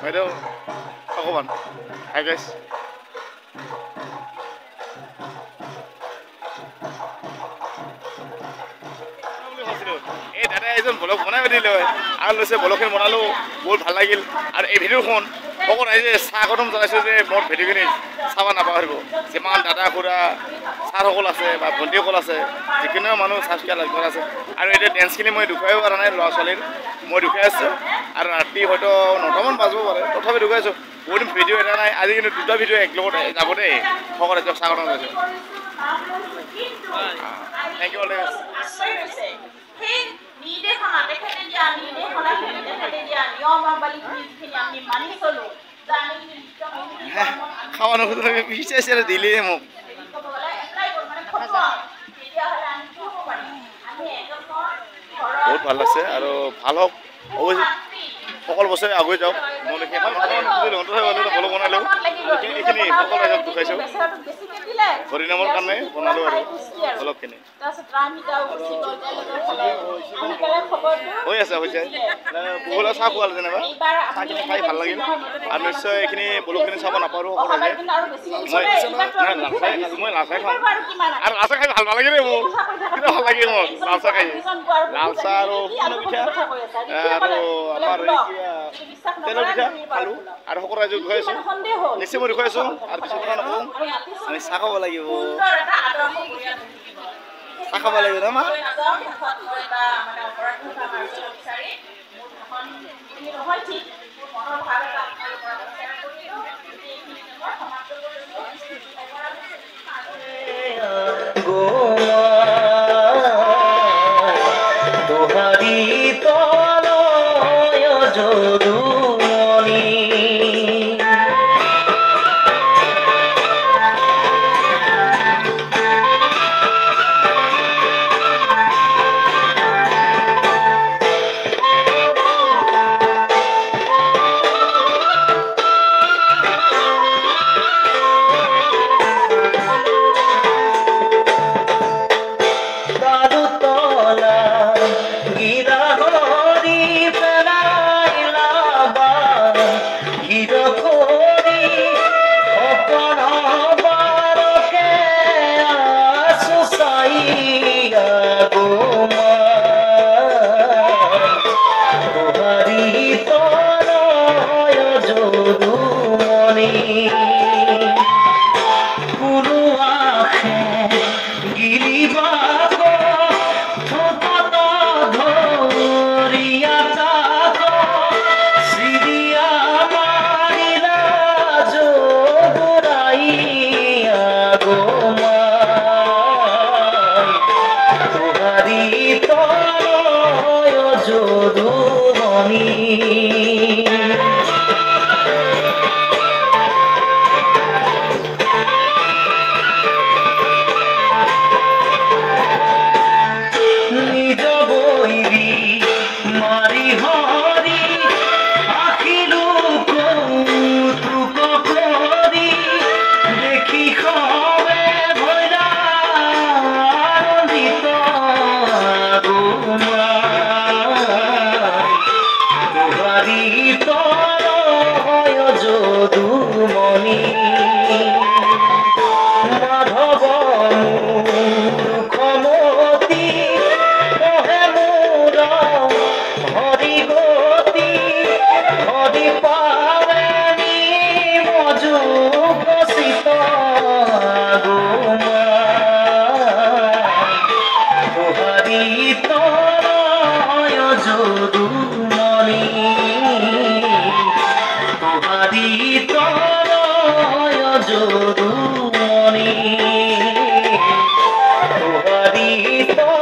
Video, ako man. Hi guys. এই দাদা এজন ব্লগ বনাই দিলে আৰু লৈছে ব্লগখিনি বনালো বহুত ভাল লাগিল আৰু এই ভিডিঅ'খন অকল এই যে স্বাগতম জনাইছোঁ যে মোৰ ভিডিঅ'খিনি চাব নাপাহৰিব যিমান দাদা খুৰা ছাৰসকল আছে বা ভণ্টিসকল আছে যিকোনো মানুহ ছাবস্ক্ৰাইব কৰা আছে আৰু এতিয়া ডেন্সখিনি মই দেখুৱাব পৰা নাই ল'ৰা ছোৱালীৰ মই দেখুৱাই আছোঁ আৰু ৰাতি হয়তো 9টামান বাজিব পাৰে তথাপি দেখুৱাই আছোঁ বহুত দিন ভিডিঅ' এটা নাই আজি কিন্তু দুটা ভিডিঅ' একেলগত যাব দেই সকলোৱে তেওঁক স্বাগতম জনাইছোঁ থেংক ইউ অল খাওয়া নুখুঁজে বিচাৰিছে দিলেই মোক বহুত ভাল লাগছে আৰু ভাল হওক অৱশ্যে সকলো বছৰে আগুৱাই যাওক মই ফলো বনালোঁ এইখিনি সকলো ৰাইজক দেখুৱাইছোঁ হৰিনামৰ কাৰণে বনালোঁ আৰু অলপখিনি হৈ আছে হৈছে বহুলা চাহ খোৱাল যেনিবা চাহখিনি খাই ভাল লাগিল আৰু নিশ্চয় এইখিনি ব্লগখিনি চাব নাপাৰোঁ সকলোৱে মই লাল চাহ খাওঁ আৰু লাল চাহ খাই ভাল নালাগে দেই মোৰ কিন্তু ভাল লাগে মোৰ লাল চাহ খাই লাল চাহ আৰু পিঠা আৰু আমাৰ তেলৰ পিঠা খালোঁ আৰু সকলো ৰাইজক দেখুৱাইছোঁ নিশ্চয় মই দেখুৱাইছোঁ আৰু পিছত কথা নকওঁ আমি চাহ খাব লাগিব চাহ খাব লাগিব ন মা দিছো